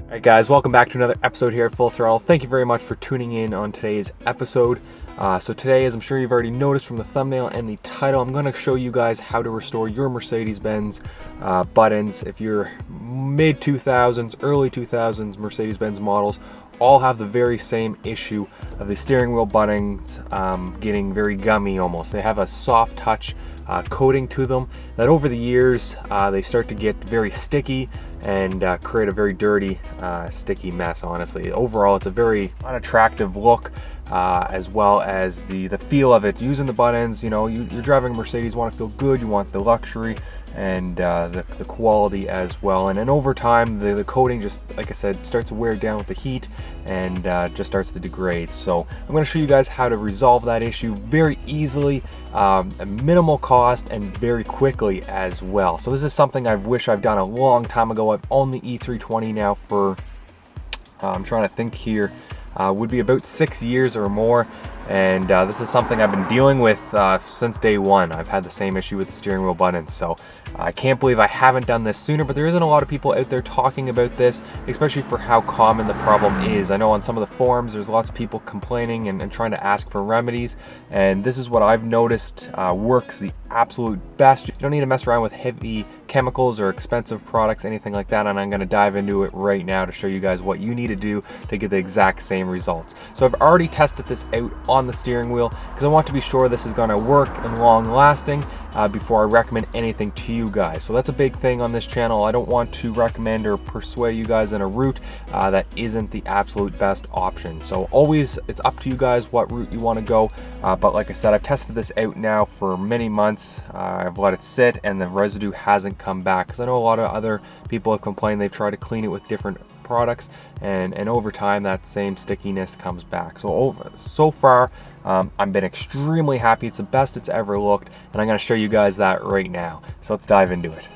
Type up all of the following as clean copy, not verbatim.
Alright guys, welcome back to another episode here at Full Throttle. Thank you very much for tuning in on today's episode. So today, as I'm sure you've already noticed from the thumbnail and the title, I'm going to show you guys how to restore your Mercedes-Benz buttons. If you're mid-2000s, early 2000s Mercedes-Benz models, all have the very same issue of the steering wheel buttons getting very gummy almost. They have a soft touch coating to them that over the years they start to get very sticky and create a very dirty sticky mess. Honestly, overall it's a very unattractive look, as well as the feel of it. Using the buttons, you know, you're driving a Mercedes, you want to feel good, you want the luxury and the quality as well. And then over time the coating just, like I said, starts to wear down with the heat and just starts to degrade. So I'm going to show you guys how to resolve that issue very easily, at minimal cost and very quickly as well. So this is something I wish I've done a long time ago. I've owned the E320 now for I'm trying to think here, would be about 6 years or more, and this is something I've been dealing with since day one. I've had the same issue with the steering wheel buttons, so I can't believe I haven't done this sooner, but there isn't a lot of people out there talking about this, especially for how common the problem is. I know on some of the forums there's lots of people complaining and trying to ask for remedies, and this is what I've noticed works the absolute best. You don't need to mess around with heavy chemicals or expensive products, anything like that, and I'm going to dive into it right now to show you guys what you need to do to get the exact same results. So I've already tested this out on the steering wheel because I want to be sure this is going to work and long lasting before I recommend anything to you guys. So that's a big thing on this channel. I don't want to recommend or persuade you guys in a route that isn't the absolute best option. So always, it's up to you guys what route you want to go, but like I said, I've tested this out now for many months. I've let it sit and the residue hasn't come back, because I know a lot of other people have complained they've tried to clean it with different products, and over time that same stickiness comes back. So far I've been extremely happy. It's the best it's ever looked, and I'm going to show you guys that right now. So let's dive into it.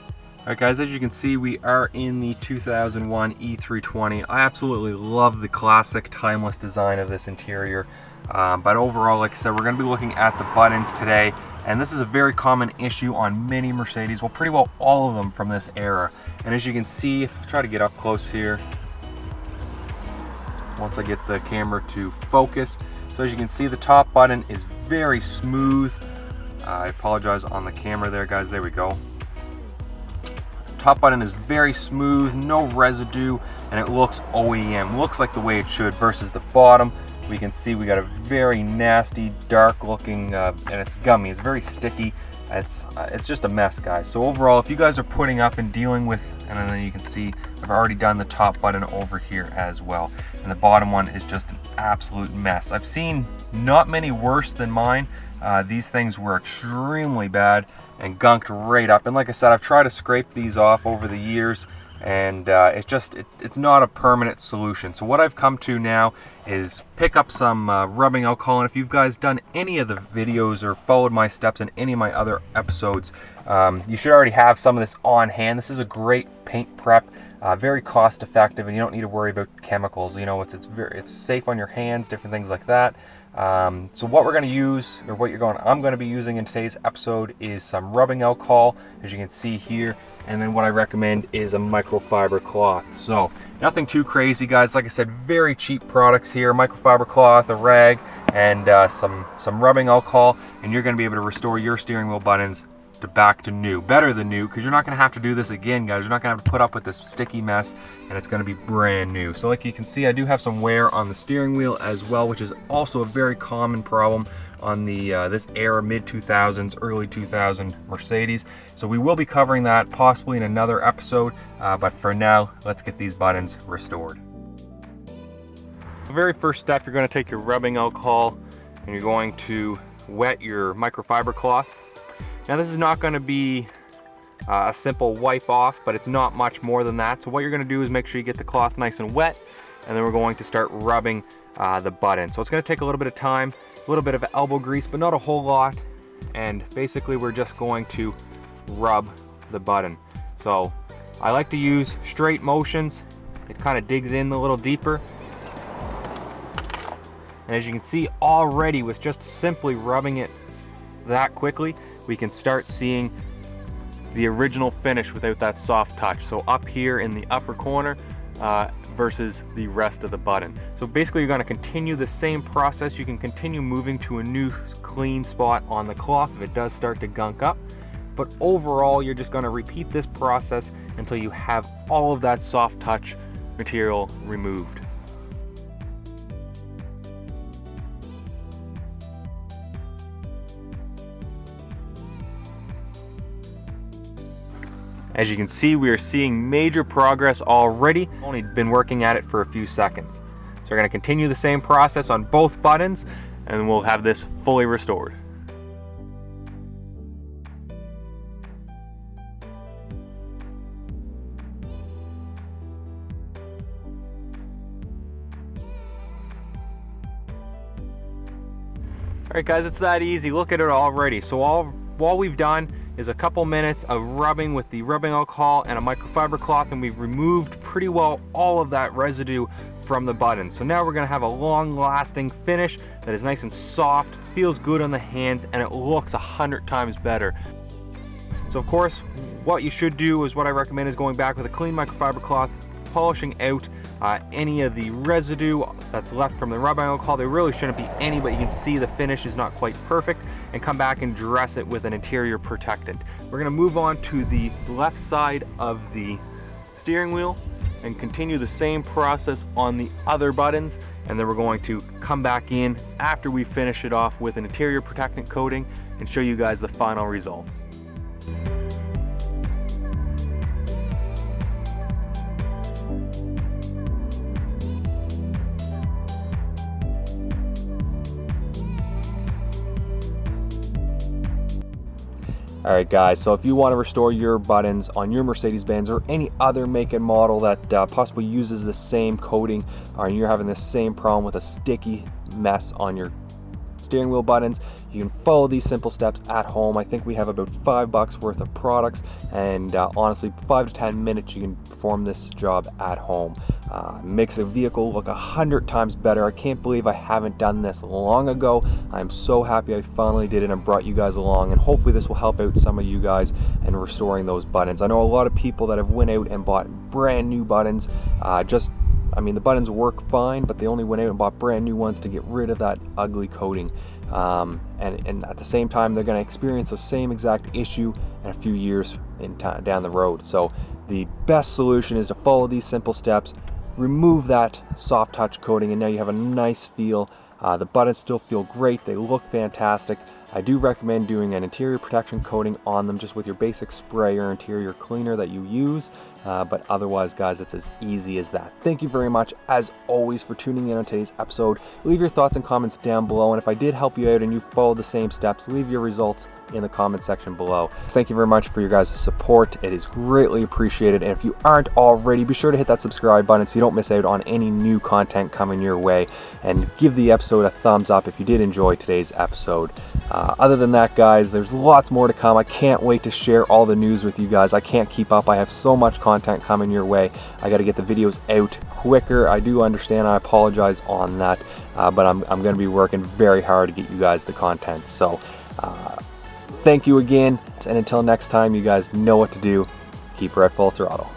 Alright guys, as you can see, we are in the 2001 E320. I absolutely love the classic timeless design of this interior. But overall, like I said, we're going to be looking at the buttons today, and this is a very common issue on many Mercedes, well, pretty well all of them from this era. And as you can see, if I try to get up close here, once I get the camera to focus, so as you can see, the top button is very smooth. I apologize on the camera there, guys. There we go. Top button is very smooth, no residue, and it looks OEM, looks like the way it should, versus the bottom. We can see we got a very nasty, dark looking, and it's gummy, it's very sticky. It's just a mess, guys. So overall, if you guys are putting up and dealing with, and then you can see I've already done the top button over here as well, and the bottom one is just an absolute mess. I've seen not many worse than mine. These things were extremely bad and gunked right up, and like I said, I've tried to scrape these off over the years, and it's not a permanent solution. So what I've come to now is pick up some rubbing alcohol, and if you guys done any of the videos or followed my steps in any of my other episodes, you should already have some of this on hand. This is a great paint prep, very cost effective, and you don't need to worry about chemicals. You know, it's safe on your hands, different things like that. So what we're going to use, or I'm going to be using in today's episode, is some rubbing alcohol, as you can see here, and then what I recommend is a microfiber cloth. So nothing too crazy, guys. Like I said, very cheap products here: microfiber cloth, a rag, and some rubbing alcohol, and you're going to be able to restore your steering wheel buttons back to new, better than new, because you're not going to have to do this again, guys. You're not going to have to put up with this sticky mess, and it's going to be brand new. So like you can see, I do have some wear on the steering wheel as well, which is also a very common problem on the this era, mid 2000s, early 2000 Mercedes. So we will be covering that possibly in another episode, but for now, let's get these buttons restored. The very first step, you're going to take your rubbing alcohol and you're going to wet your microfiber cloth. Now this is not going to be a simple wipe off, but it's not much more than that. So what you're going to do is make sure you get the cloth nice and wet, and then we're going to start rubbing the button. So it's going to take a little bit of time, a little bit of elbow grease, but not a whole lot. And basically we're just going to rub the button. So I like to use straight motions. It kind of digs in a little deeper. And as you can see already, with just simply rubbing it that quickly, we can start seeing the original finish without that soft touch. So up here in the upper corner, versus the rest of the button. So basically you're going to continue the same process. You can continue moving to a new clean spot on the cloth if it does start to gunk up, but overall you're just going to repeat this process until you have all of that soft touch material removed. As you can see, we are seeing major progress already. Only been working at it for a few seconds. So we're going to continue the same process on both buttons and we'll have this fully restored. Alright guys, it's that easy. Look at it already. So all we've done is a couple minutes of rubbing with the rubbing alcohol and a microfiber cloth, and we've removed pretty well all of that residue from the button. So now we're going to have a long lasting finish that is nice and soft, feels good on the hands, and it looks 100 times better. So of course, what you should do is what I recommend is going back with a clean microfiber cloth, polishing out any of the residue that's left from the rubbing alcohol. There really shouldn't be any, but you can see the finish is not quite perfect, and come back and dress it with an interior protectant. We're going to move on to the left side of the steering wheel and continue the same process on the other buttons, and then we're going to come back in after we finish it off with an interior protectant coating and show you guys the final results. Alright guys, so if you want to restore your buttons on your Mercedes-Benz or any other make and model that possibly uses the same coating, or you're having the same problem with a sticky mess on your steering wheel buttons, you can follow these simple steps at home. I think we have about $5 worth of products, and honestly 5 to 10 minutes you can perform this job at home. Makes a vehicle look 100 times better. I can't believe I haven't done this long ago. I'm so happy I finally did it and brought you guys along, and hopefully this will help out some of you guys in restoring those buttons. I know a lot of people that have went out and bought brand new buttons. I mean, the buttons work fine, but they only went out and bought brand new ones to get rid of that ugly coating. And at the same time, they're going to experience the same exact issue in a few years down the road. So the best solution is to follow these simple steps, remove that soft touch coating, and now you have a nice feel. The buttons still feel great. They look fantastic. I do recommend doing an interior protection coating on them just with your basic spray or interior cleaner that you use. But otherwise, guys, it's as easy as that. Thank you very much, as always, for tuning in on today's episode. Leave your thoughts and comments down below. And if I did help you out and you followed the same steps, leave your results in the comment section below. Thank you very much for your guys' support. It is greatly appreciated. And if you aren't already, be sure to hit that subscribe button so you don't miss out on any new content coming your way. And give the episode a thumbs up if you did enjoy today's episode. Other than that, guys, there's lots more to come. I can't wait to share all the news with you guys. I can't keep up. I have so much content coming your way. I got to get the videos out quicker. I do understand. I apologize on that. But I'm going to be working very hard to get you guys the content. So thank you again. And until next time, you guys know what to do. Keep her at full throttle.